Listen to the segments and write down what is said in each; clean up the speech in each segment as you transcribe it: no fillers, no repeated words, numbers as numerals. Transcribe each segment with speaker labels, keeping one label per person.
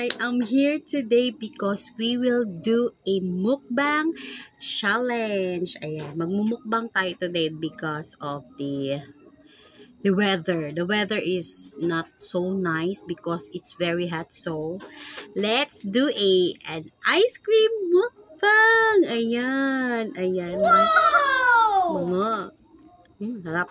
Speaker 1: Alright, I'm here today because we will do a mukbang challenge. Ayan, magmumukbang tayo today because of the weather. The weather is not so nice because it's very hot. So, let's do an ice cream mukbang. Ayan, ayan. Mga, harap.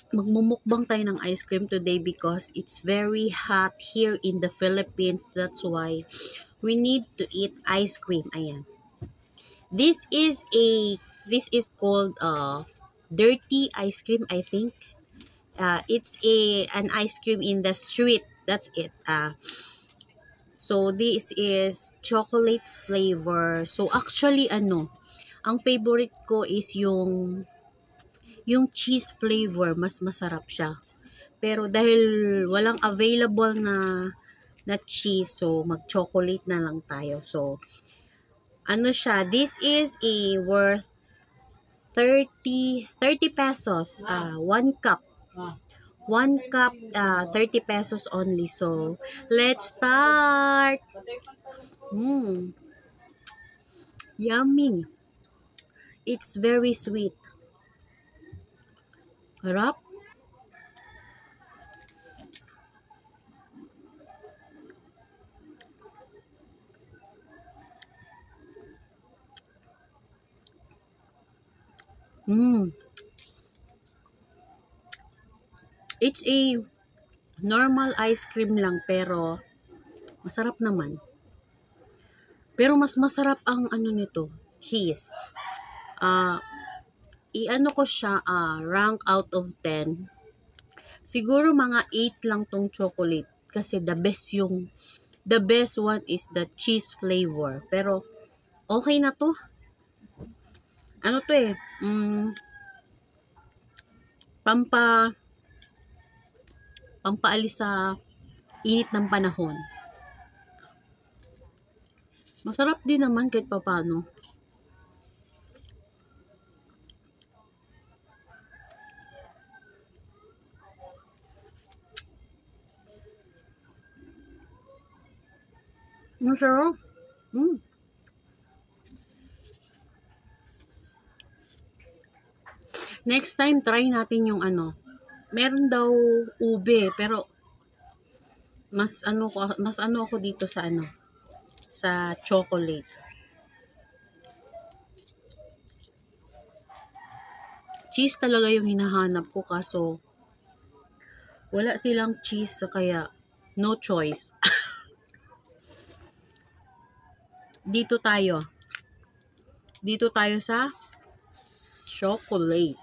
Speaker 1: Magmumukbang tayo ng ice cream today because it's very hot here in the Philippines. That's why we need to eat ice cream. Ayan. This is called dirty ice cream, I think. It's an ice cream in the street. That's it. So this is chocolate flavor. So actually ang favorite ko is yung cheese flavor, mas masarap siya. Pero dahil walang available na cheese, so mag-chocolate na lang tayo. So, siya, this is worth 30 pesos. 1 cup. 1 cup, 30 pesos only. So, let's start! Yummy! It's very sweet. Harap. It's a normal ice cream lang pero masarap naman. Pero mas masarap ang nito, cheese. I-ano ko siya, rank out of 10. Siguro mga 8 lang tong chocolate kasi the best one is the cheese flavor. Pero okay na to. Ano to pampaalis sa init ng panahon. Masarap din naman kahit papano. Masarap. Next time, try natin yung meron daw ube, pero mas ako dito sa sa chocolate. Cheese talaga yung hinahanap ko kaso wala silang cheese kaya no choice. Dito tayo sa chocolate.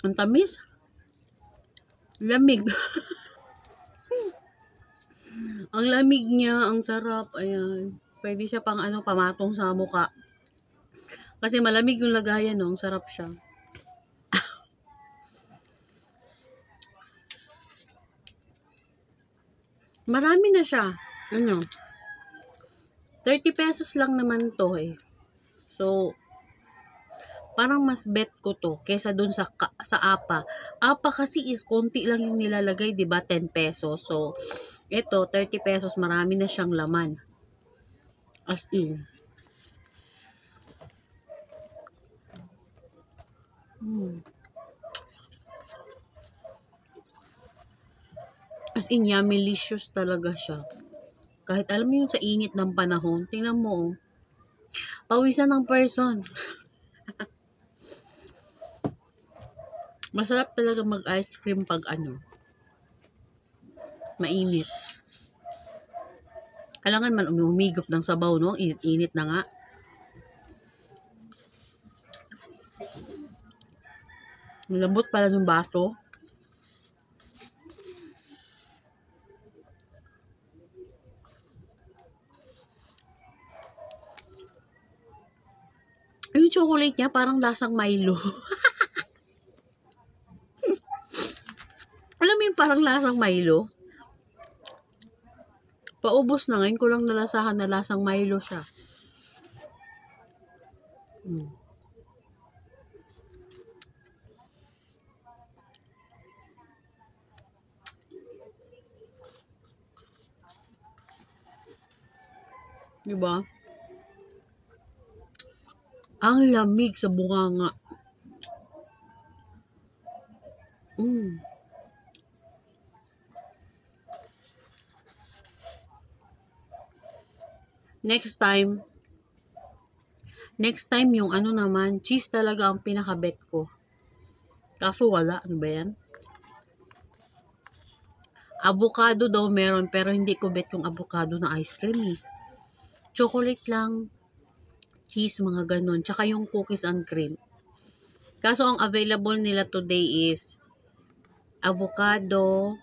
Speaker 1: Ang tamis. Lamig. Ang lamig niya, ang sarap. Ayan. Pwede siya pang pamatong sa mukha. Kasi malamig yung lagayan, no? Ang sarap siya. Marami na siya. 30 pesos lang naman to So, parang mas bet ko to kesa dun sa apa. Apa kasi is konti lang yung nilalagay, 'di ba? 10 pesos. So, ito 30 pesos, marami na siyang laman. As in. As in, yummy-licious talaga siya. Kahit alam mo yung sa init ng panahon, tingnan mo, pawisan ng person. Masarap talaga mag-ice cream pag mainit. Kailangan man umigop ng sabaw, no? Init-init na nga. Malambot pala ng baso. Yung chocolate niya parang lasang Milo. Alam mo yung parang lasang Milo? Paubos na ngayon ko lang nalasahan na lasang Milo siya. Diba? Ang lamig sa bunganga. Next time yung ano naman, cheese talaga ang pinaka-bet ko. Kaso wala, ano ba yan? Avocado daw meron, pero hindi ko bet yung avocado na ice cream eh. Chocolate lang, cheese, mga ganun. Tsaka yung cookies and cream. Kaso ang available nila today is avocado,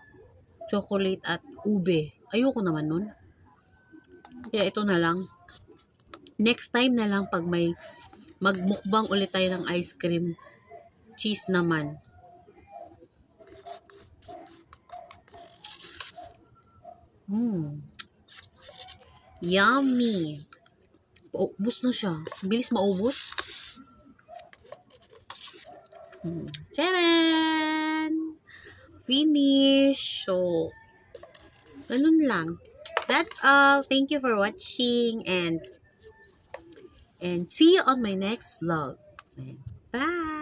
Speaker 1: chocolate at ube. Ayoko naman nun. Kaya ito na lang. Next time na lang pag may magmukbang ulit tayo ng ice cream, cheese naman. Yummy! Ubus na siya. Bilis maubos. Charan! Finish! So, ganun lang. That's all. Thank you for watching and see you on my next vlog. Bye!